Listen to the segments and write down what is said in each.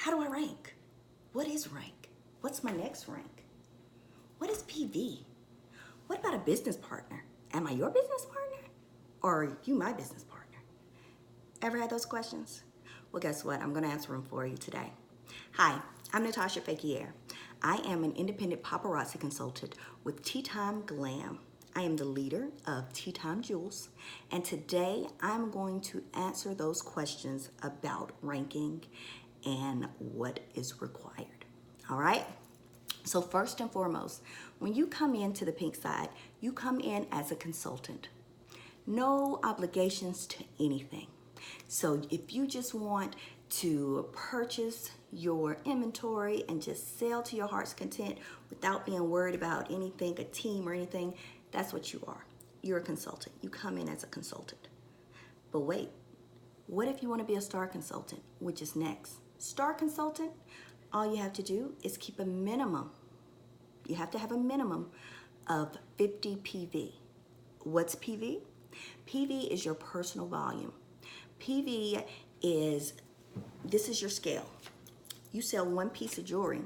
How do I rank? What is rank? What's my next rank? What is PV? What about a business partner? Am I your business partner? Or are you my business partner? Ever had those questions? Well, guess what? I'm gonna answer them for you today. Hi, I'm Natasha Fakier. I am an independent paparazzi consultant with Tea Time Glam. I am the leader of Tea Time Jewels, and today I'm going to answer those questions about ranking and what is required. All right? So first and foremost, when you come into the pink side, you come in as a consultant. No obligations to anything. So if you just want to purchase your inventory and just sell to your heart's content without being worried about anything, a team or anything, that's what you are. You're a consultant. You come in as a consultant. But wait, what if you want to be a star consultant, which is next? Star consultant, all you have to do is keep a minimum. You have to have a minimum of 50 PV. What's PV? PV is your personal volume. PV is, this is your scale. You sell one piece of jewelry.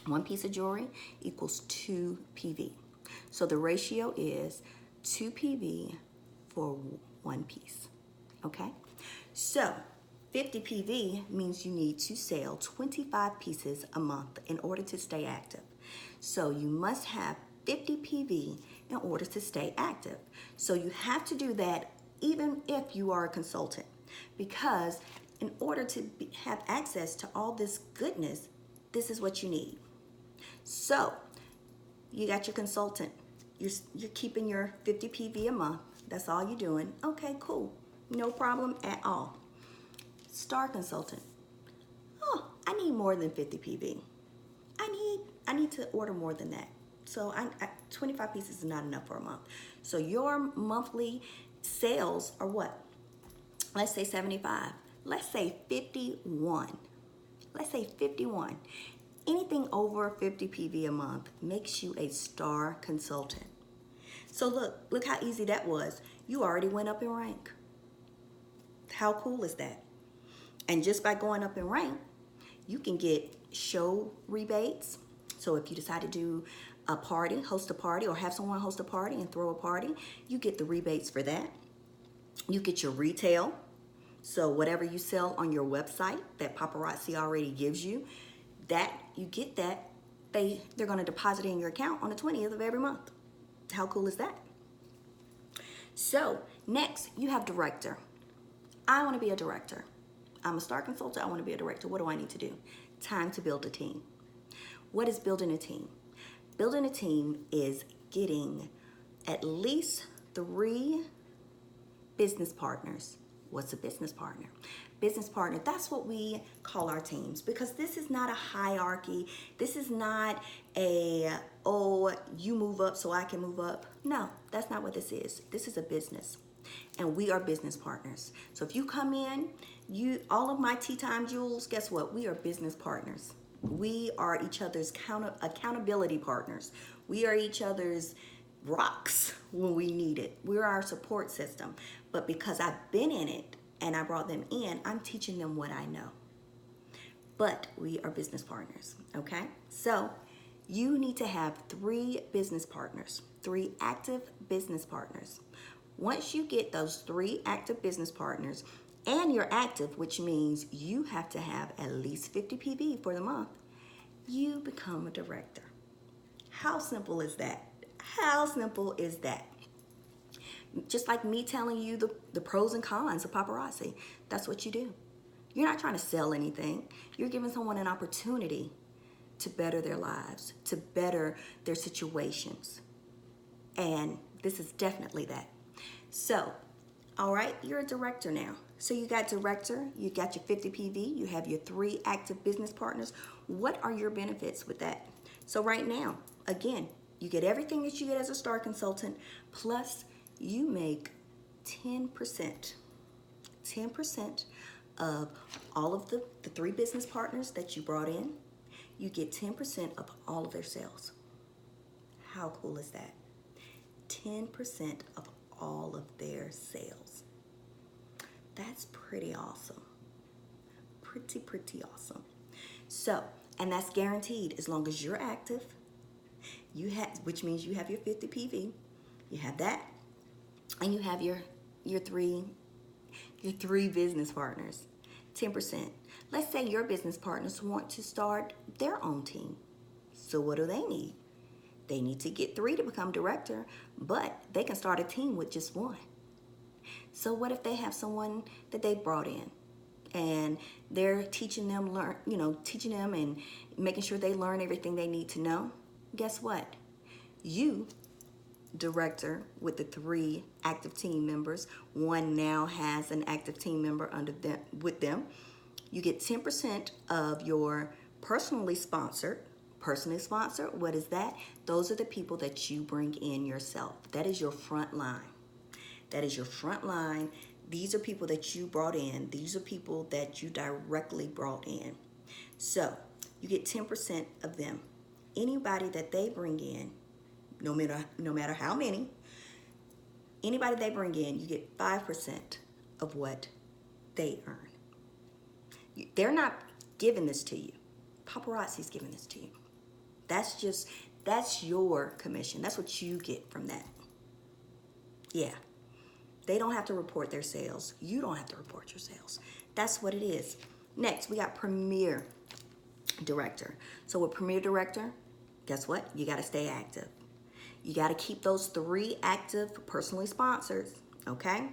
One piece of jewelry equals 2 PV. So the ratio is 2 PV for one piece, okay? So 50 PV means you need to sell 25 pieces a month in order to stay active. So you must have 50 PV in order to stay active. So you have to do that even if you are a consultant, because in order to have access to all this goodness, this is what you need. So you got your consultant. You're keeping your 50 PV a month. That's all you're doing. Okay, cool. No problem at all. Star consultant. Oh, I need more than 50 PV. I need to order more than that. So 25 pieces is not enough for a month. So your monthly sales are what? Let's say 75. Let's say 51. Let's say 51. Anything over 50 PV a month makes you a star consultant. So look how easy that was. You already went up in rank. How cool is that? And just by going up in rank, you can get show rebates. So if you decide to do a party, host a party, or have someone host a party and throw a party, you get the rebates for that. You get your retail. So whatever you sell on your website that paparazzi already gives you, that you get that, they're going to deposit in your account on the 20th of every month. How cool is that? So next, you have director. I want to be a director. I'm a star consultant. I want to be a director. What do I need to do? Time to build a team. What is building a team? Building a team is getting at least 3 business partners. What's a business partner? Business partner, that's what we call our teams, because this is not a hierarchy. This is not oh, you move up so I can move up. No, that's not what this is. This is a business, and we are business partners. So if you come in, all of my Tea Time Jewels, guess what? We are business partners. We are each other's accountability partners. We are each other's rocks when we need it. We're our support system. But because I've been in it and I brought them in, I'm teaching them what I know. But we are business partners, okay? So you need to have 3 business partners, 3 active business partners. Once you get those 3 active business partners, and you're active, which means you have to have at least 50 PV for the month, you become a director. How simple is that? How simple is that? Just like me telling you the pros and cons of paparazzi, that's what you do. You're not trying to sell anything. You're giving someone an opportunity to better their lives, to better their situations. And this is definitely that. So, all right, you're a director now. So you got director, you got your 50 PV, you have your 3 active business partners. What are your benefits with that? So right now, again, you get everything that you get as a star consultant, plus you make 10%. 10% of all of the 3 business partners that you brought in, you get 10% of all of their sales. How cool is that? 10% of all of their sales. That's pretty awesome. Pretty awesome. So, and that's guaranteed as long as you're active. Which means you have your 50 PV. You have that, and you have your three business partners. 10%. Let's say your business partners want to start their own team. So what do they need? They need to get 3 to become director, but they can start a team with just 1. So what if they have someone that they brought in and they're teaching them and making sure they learn everything they need to know? Guess what? You, director with the 3 active team members, 1 now has an active team member with them. You get 10% of your personally sponsored. Personally sponsored, what is that? Those are the people that you bring in yourself. That is your front line. That is your front line. These are people that you brought in. These are people that you directly brought in. So you get 10% of them. Anybody that they bring in, no matter how many, anybody they bring in, you get 5% of what they earn. They're not giving this to you. Paparazzi's giving this to you. That's your commission. That's what you get from that. Yeah. They don't have to report their sales. You don't have to report your sales. That's what it is. Next, we got Premier Director. So with Premier Director, guess what? You got to stay active. You got to keep those 3 active personally sponsored, okay?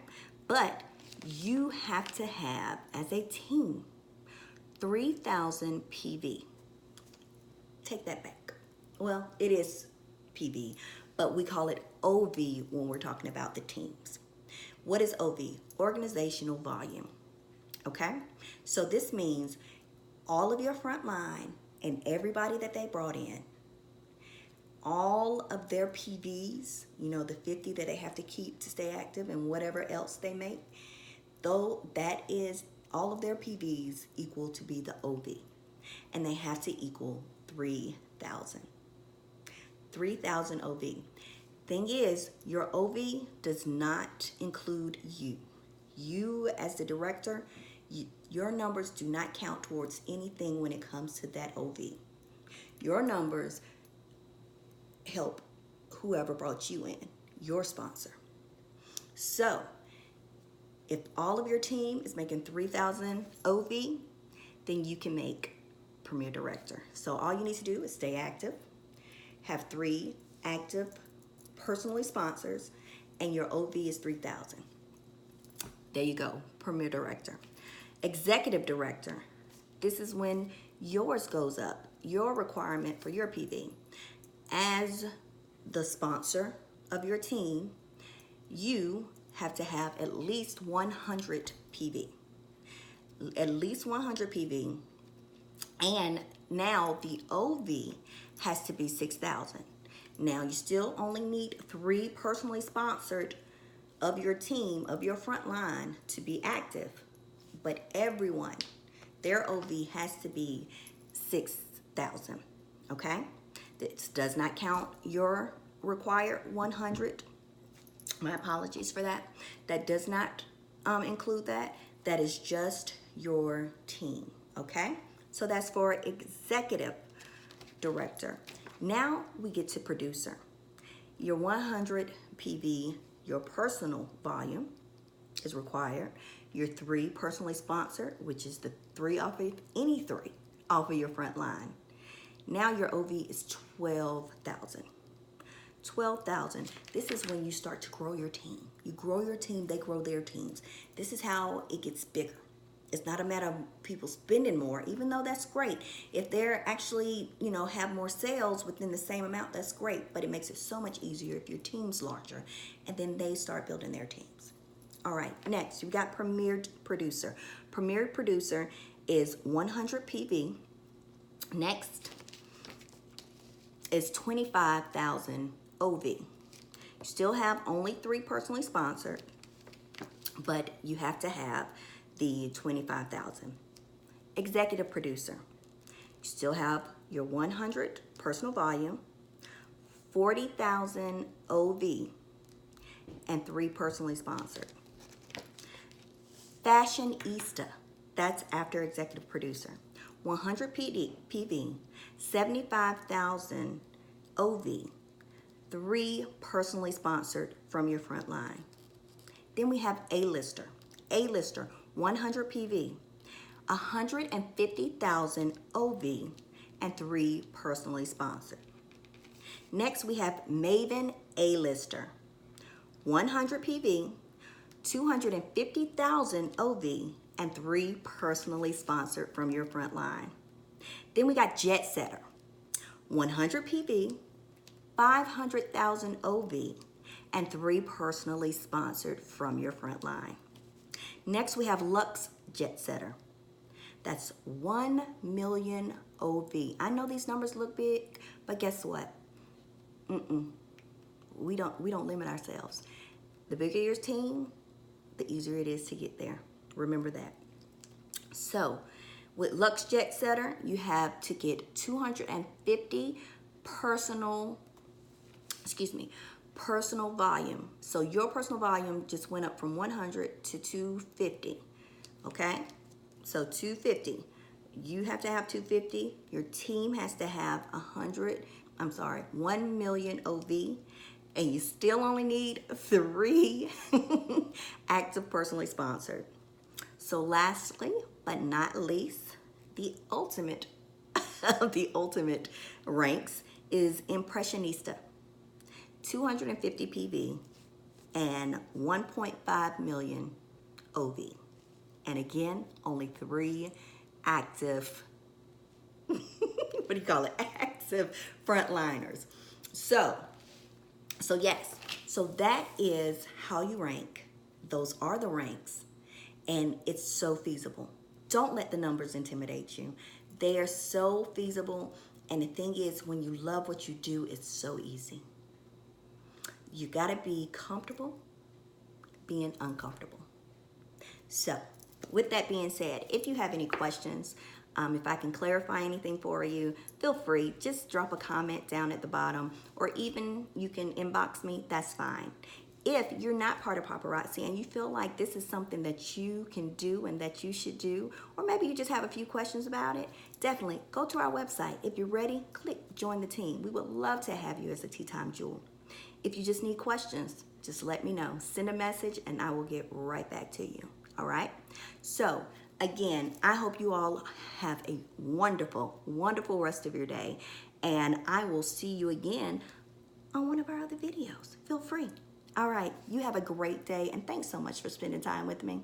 But you have to have, as a team, 3,000 PV. Take that back. Well, it is PV, but we call it OV when we're talking about the teams. What is OV? Organizational volume, okay? So this means all of your front line and everybody that they brought in, all of their PVs, the 50 that they have to keep to stay active and whatever else they make, though that is all of their PVs equal to be the OV. And they have to equal 3,000. 3,000 OV. Thing is, your OV does not include you. You as the director, your numbers do not count towards anything when it comes to that OV. Your numbers help whoever brought you in, your sponsor. So, if all of your team is making 3,000 OV, then you can make Premier Director. So all you need to do is stay active, have 3 active personally sponsors, and your OV is 3,000. There you go, Premier Director. Executive Director, this is when yours goes up, your requirement for your PV. As the sponsor of your team, you have to have at least 100 PV. At least 100 PV. And now the OV has to be 6,000. Now you still only need 3 personally sponsored of your team, of your front line to be active. But everyone, their OV has to be 6,000, okay? This does not count your required 100. My apologies for that. That does not include that. That is just your team, okay? So that's for Executive Director. Now we get to Producer. Your 100 PV, your personal volume is required. Your 3 personally sponsored, which is the 3 off of any 3 off of your front line. Now your OV is 12,000. 12,000. This is when you start to grow your team. You grow your team, they grow their teams. This is how it gets bigger. It's not a matter of people spending more, even though that's great. If they're actually, have more sales within the same amount, that's great. But it makes it so much easier if your team's larger. And then they start building their teams. All right, next, you've got Premier Producer. Premier Producer is 100 PV. Next is 25,000 OV. You still have only 3 personally sponsored, but you have to have the 25,000. Executive Producer. You still have your 100 personal volume, 40,000 OV, and 3 personally sponsored. Fashionista. That's after Executive Producer. 100 PV, 75,000 OV, 3 personally sponsored from your front line. Then we have A-lister. A-lister, 100 PV, 150,000 OV, and 3 personally sponsored. Next, we have Maven A-lister, 100 PV, 250,000 OV, and 3 personally sponsored from your front line. Then we got Jet Setter, 100 PV, 500,000 OV, and 3 personally sponsored from your front line. Next, we have Lux Jet Setter. That's 1 million OV. I know these numbers look big, but guess what? We don't limit ourselves. The bigger your team, the easier it is to get there. Remember that. So, with Lux Jet Setter, you have to get 250 personal volume. So your personal volume just went up from 100 to 250, okay? So 250, you have to have 250. Your team has to have 1 million OV, and you still only need 3 active personally sponsored. So lastly, but not least, the ultimate of the ultimate ranks is Impressionista. 250 PV and 1.5 million OV. And again, only 3 active, active frontliners. So yes, so that is how you rank. Those are the ranks, and it's so feasible. Don't let the numbers intimidate you. They are so feasible, and the thing is, when you love what you do, it's so easy. You gotta be comfortable being uncomfortable. So, with that being said, if you have any questions, if I can clarify anything for you, feel free. Just drop a comment down at the bottom, or even you can inbox me, that's fine. If you're not part of paparazzi and you feel like this is something that you can do and that you should do, or maybe you just have a few questions about it, definitely go to our website. If you're ready, click join the team. We would love to have you as a Tea Time Jewel. If you just need questions, just let me know. Send a message and I will get right back to you. All right? So, again, I hope you all have a wonderful, wonderful rest of your day. And I will see you again on one of our other videos. Feel free. All right. You have a great day. And thanks so much for spending time with me.